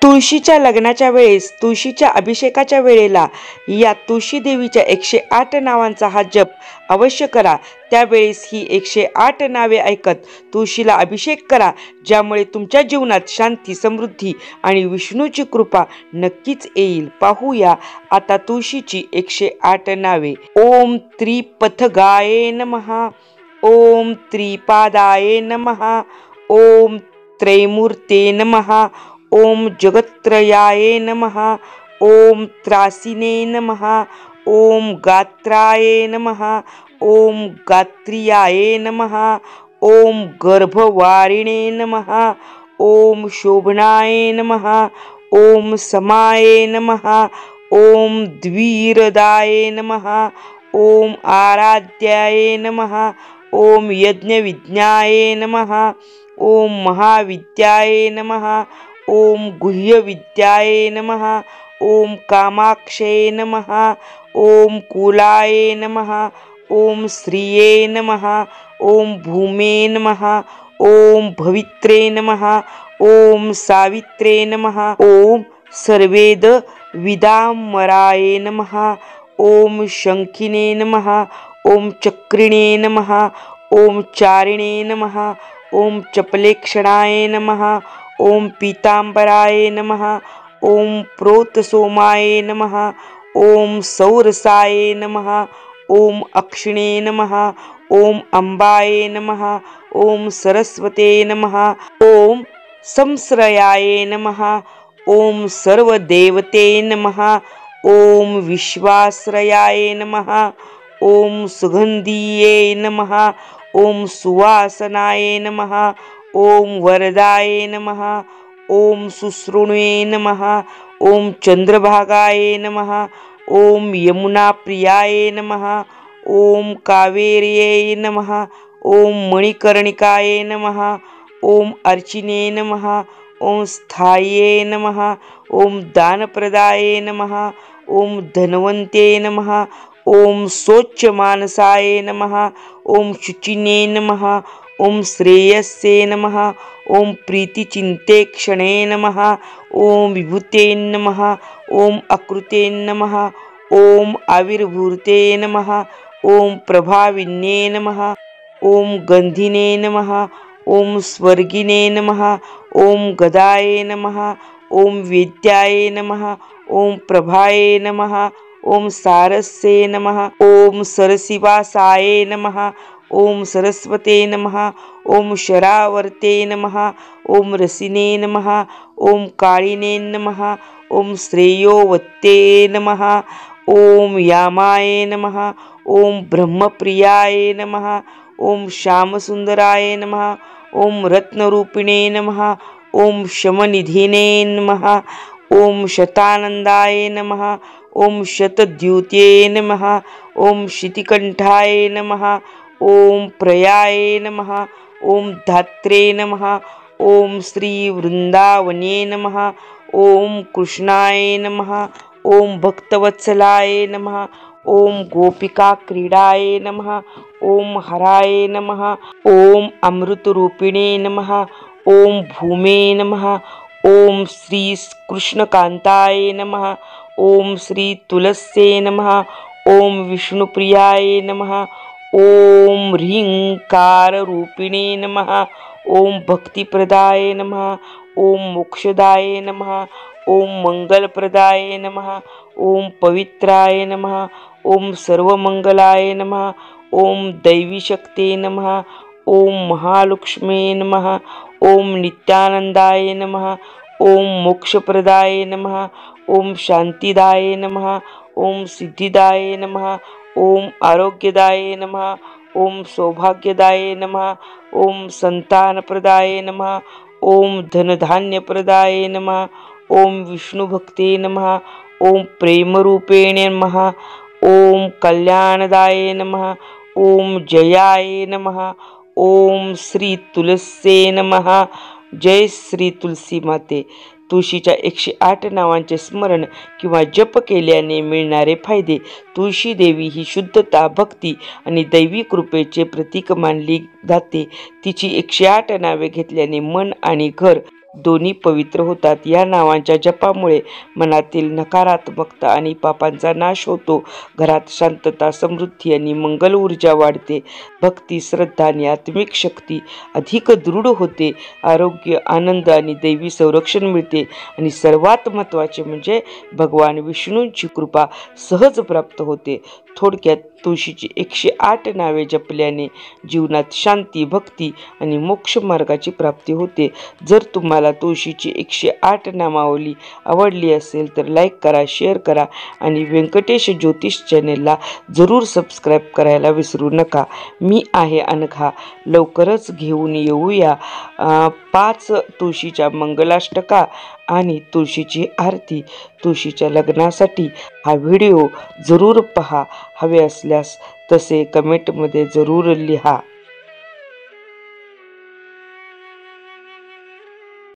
तुळशीच्या लग्नाच्या वेळेस तुळशीच्या अभिषेकाच्या वेळेला या तुळशी देवीच्या 108 नावांचा हा जप अवश्य करा। त्यावेळेस ही 108 नावे ऐकत तुळशीला अभिषेक करा, ज्यामुळे तुमच्या जीवनात शांती, समृद्धी आणि विष्णूची कृपा नक्कीच येईल। पाहूया आता तुळशीची 108 नावे। ओम त्रिपथगाये नमः, ओम त्रिपादाये नमः, ओम त्रैमूर्ते नमः, ओम जगत्त्रयाये नमः, ओम त्रासिने नमः, ओम गात्राये नमः, ओम गात्रियाये नमः, ओम गर्भवारिणे नमः, ओम शोभनाये नमः, ओम समाये नमः, ओम द्विरदाये नमः, ओम आराध्याये नमः, ओम यज्ञविज्ञाये नमः, ओम महाविद्याये नमः, ओम गुह्यविद्याये नमः, ओम कामाक्षये नमः, ओम कुलाये नमः, ओम श्रिये नमः, ओम भूमे नमः, ओम भवित्रे नमः, ओम सावित्रे नमः, ओम सर्वेद विदामराये नमः, ओम शंखिने नमः, ओम चक्रिणे नमः, ओम चारिणे नमः, ओम चपलेक्षणाय नमः, ओम पीतांबराय नमः, ओम प्रोतसोमाय नमः, ओम सौरसाय नमः, ओम अक्षिणे नमः, ओम अंबाय नमः, ओम सरस्वते नमः, ओम संश्रयाय नमः, ओम सर्वदेवते नमः, ओम विश्वाश्रयाय नमः, ओम सुगंधिये नमः, ओम सुवासनाय नमः, ओम वरदाय नमः, ओम सुश्रुणे नमः, ओम चंद्रभागाय नमः, ओम यमुना प्रियाय नमः, ओम कावेर्ये नमः, ओम मणिकर्णिकाय नमः, ओम अर्चिने नमः, ओम स्थाये नमः, ओम दानप्रदाय नमः, ओम धनवन्ते नमः, ओम स्वच्छमानसाय नमः, ओम शुचिने नमः, ओम श्रेयस्ये नमः, ओम प्रीतिचिन्तेक्षणे नमः, ओम विभूते नमः, ओम अकृते नमः, ओम आविर्भूते नमः, ओम प्रभाविन्ये नमः, ओम गंधिने नमः, ओम स्वर्गिने नमः, ओम गदाये नमः, ओम वेद्याये नमः, ओम प्रभाये नमः, ओम सारस्ये नमः, ओम सरसिवासाये नमः, ओम सरस्वते नमः, ओम शरावर्ते नमः, ओम रसिने नमः, ओम कालिने नमः, ओम श्रेयोवत्ते नमः, ओम यामाय नमः, ओम ब्रह्मप्रियाय नमः, ओम श्यामसुंदराय नमः, ओम रत्नरूपिणे नमः, ओम शमनिधिने नमः, ओम शतानंदाय नमः, ओम शतद्युते नमः, ओम शितिकंठाय नमः, ओम प्रयाये नमः, ओम धात्रे नमः, ओम श्री वृंदावने नमः, ओम कृष्णाय नमः, ओम भक्तवत्सलाय नमः, ओम गोपिका क्रीडाय नमः, ओम हराय नमः, ओम अमृतरूपिणे नमः, ओम भूमे नमः, ओम श्री कृष्णकांताय नमः, ओम श्री तुलस्ये नमः, ओम विष्णुप्रियाय नमः, ओम ह्रींकाररूपिणे नमः, ओम भक्तिप्रदाय नमः, ओम मोक्षदाय नमः, ओम मंगलप्रदाय नमः, ओम पवित्राय नमः, ओम सर्वमंगलाय नमः, ओम दैवीशक्ते नमः, ओम महालक्ष्मे नमः, ओम नित्यानंदाय नमः, ओम मोक्षप्रदाय नमः, ओम शांतिदाय नमः, ओम सिद्धिदाय नमः, ओम आरोग्यदाय नमः, ओम सौभाग्यदाय नमः, ओम संतानप्रदाय नमः, ओम धनधान्यप्रदाय नमः, ओम विष्णुभक्ते नमः, ओम प्रेमरूपेण नमः, ओम कल्याणदाय नमः, ओम जयाय नमः, ओम श्री तुलस्ये नमः। जय श्री तुलसी माते। तुळशीच्या 108 नावांचे स्मरण किंवा जप केल्याने मिळणारे फायदे। तुळशी देवी ही शुद्धता, भक्ती आणि दैवी कृपेचे प्रतीक मानली जाते। तिची 108 नावे घेतल्याने मन आणि घर दोन्ही पवित्र होतात। या नावांच्या जपामुळे मनातील नकारात्मकता आणि पापांचा नाश होतो। घरात शांतता, समृद्धी आणि मंगल ऊर्जा वाढते। भक्ती, श्रद्धा आणि आत्मिक शक्ती अधिक दृढ होते। आरोग्य, आनंद आणि दैवी संरक्षण मिळते आणि सर्वात महत्त्वाचे म्हणजे भगवान विष्णूंची कृपा सहज प्राप्त होते। थोडक्यात तुळशीची 108 नावे जपल्याने जीवनात शांती, भक्ती आणि मोक्ष मार्गाची प्राप्ती होते। जर तुम्हाला तुळशीची 108 नामावली आवडली असेल तर लाईक करा, शेअर करा आणि व्यंकटेश ज्योतिष चॅनेलला जरूर सबस्क्राईब करायला विसरू नका। मी आहे अनघा, लवकरच घेऊन येऊया 5 तुळशीच्या मंगलाष्टका आणि तुळशीची आरती। तुळशीच्या लग्नासाठी हा व्हिडिओ जरूर पहा। हवे असल्यास तसे कमेंटमध्ये जरूर लिहा।